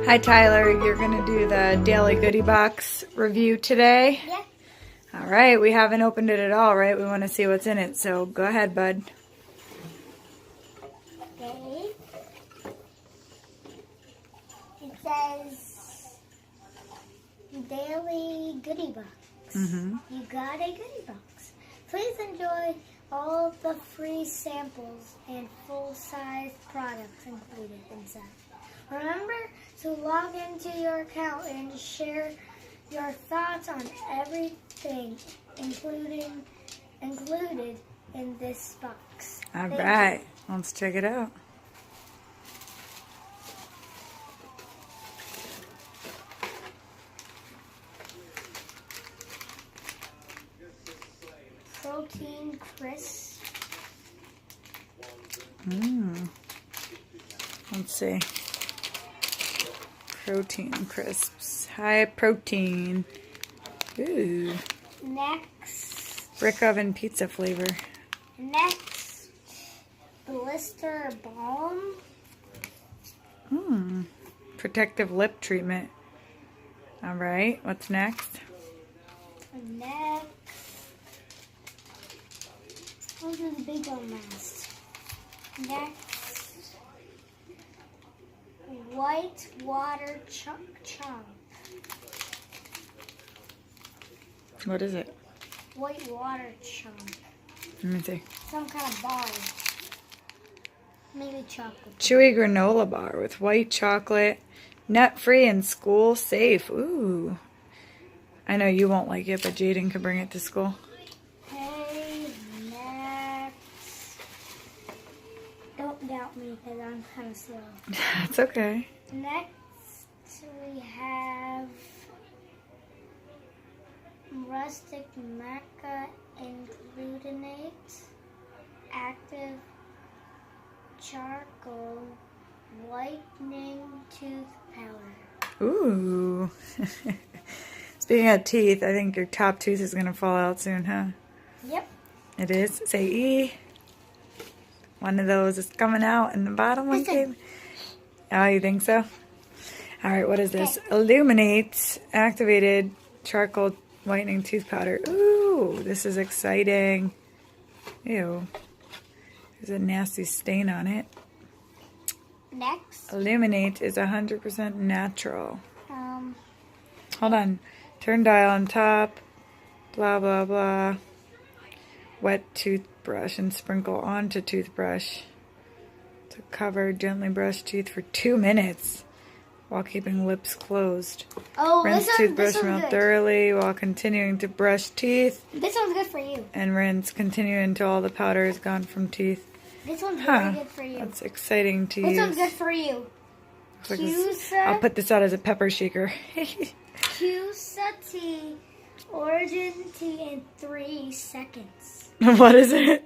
Hi Tyler, you're going to do the Daily Goodie Box review today? Yeah. Alright, we haven't opened it at all, right? We want to see what's in it, so go ahead, bud. Okay. It says Daily Goodie Box. You got a goodie box. Please enjoy all the free samples and full-size products included inside. Remember to log into your account and share your thoughts on everything included in this box. Alright, let's check it out. Protein crisp. Let's see. Protein crisps. High protein. Ooh. Next. Brick oven pizza flavor. Next. Blister balm. Protective lip treatment. Alright, what's next? Next. I'll do the big one last. Next. White water chunk. What is it? White water chunk. Let me see. Some kind of bar. Maybe chocolate. Chewy granola bar with white chocolate. Nut-free and school safe. Ooh. I know you won't like it, but Jaden could bring it to school. Okay, next. Don't doubt me because I'm kind of slow. That's okay. Next, we have rustic maca and glutamate, active charcoal, whitening tooth powder. Ooh. Speaking of teeth, I think your top tooth is going to fall out soon, huh? Yep. It is? Say E. One of those is coming out and the bottom one came. Oh, you think so? Alright, what is this? Okay. Illuminates activated charcoal whitening tooth powder. Ooh, this is exciting. Ew. There's a nasty stain on it. Next. Illuminate is 100% natural. Hold on. Turn dial on top. Blah, blah, blah. Wet toothbrush and sprinkle onto toothbrush. To cover, gently brush teeth for 2 minutes while keeping lips closed. Oh, Rinse this toothbrush one's real good. thoroughly while continuing to brush teeth. This one's good for you. And rinse. Continue until all the powder is gone from teeth. This one's very good for you. That's exciting to use. This one's good for you. Looks like I'll put this out as a pepper shaker. Cusa tea, origin tea in 3 seconds. What is it?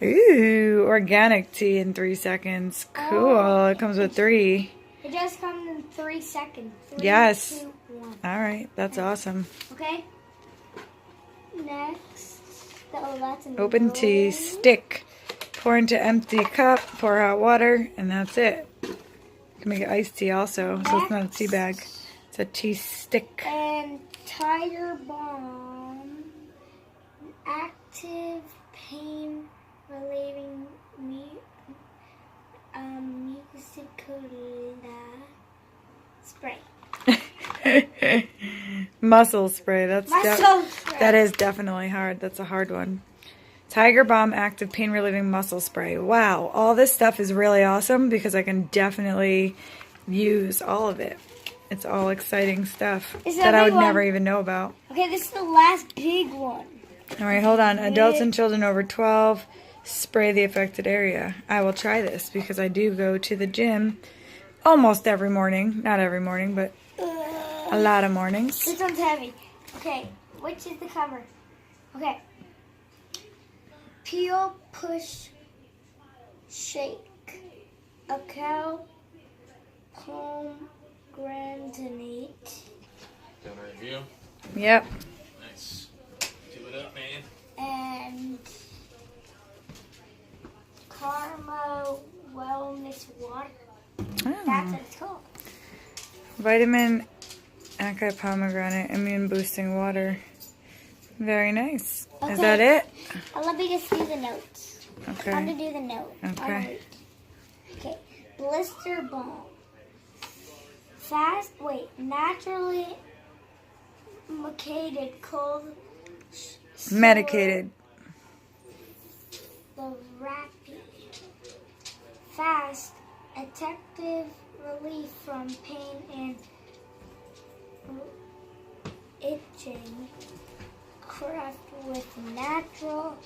Ooh, organic tea in 3 seconds. Cool. Oh. It comes with 3. It just comes in 3 seconds. 3, Yes. 2, 1. All right, that's awesome. Okay. Next. Oh, that's an Open tea stick. Pour into empty cup. Pour hot water, and that's it. You can make it iced tea also, so it's not a tea bag. It's a tea stick. And Tiger Balm, active pain relieving musicola spray. Muscle spray. Muscle spray. That is definitely hard. That's a hard one. Tiger Balm Active Pain Relieving Muscle Spray. Wow, all this stuff is really awesome because I can definitely use all of it. It's all exciting stuff that I would never even know about. Okay, this is the last big one. All right, hold on. Adults and children over 12, spray the affected area. I will try this because I do go to the gym almost every morning. Not every morning, but a lot of mornings. This one's heavy. Okay, which is the cover? Okay. Peel, push, shake. A cow pomegranate. Got a review? Yep. Nice. Do it up, man. And Karma Wellness Water. Oh. That's what it's called. Vitamin anti-pomegranate immune boosting water. Very nice. Okay. Is that it? Let me just do the notes. Okay. I'm going to do the note. Okay. Okay. Blister balm. Naturally medicated cold. Medicated. The rapid. Fast. Effective relief from pain and itching. Craft with natural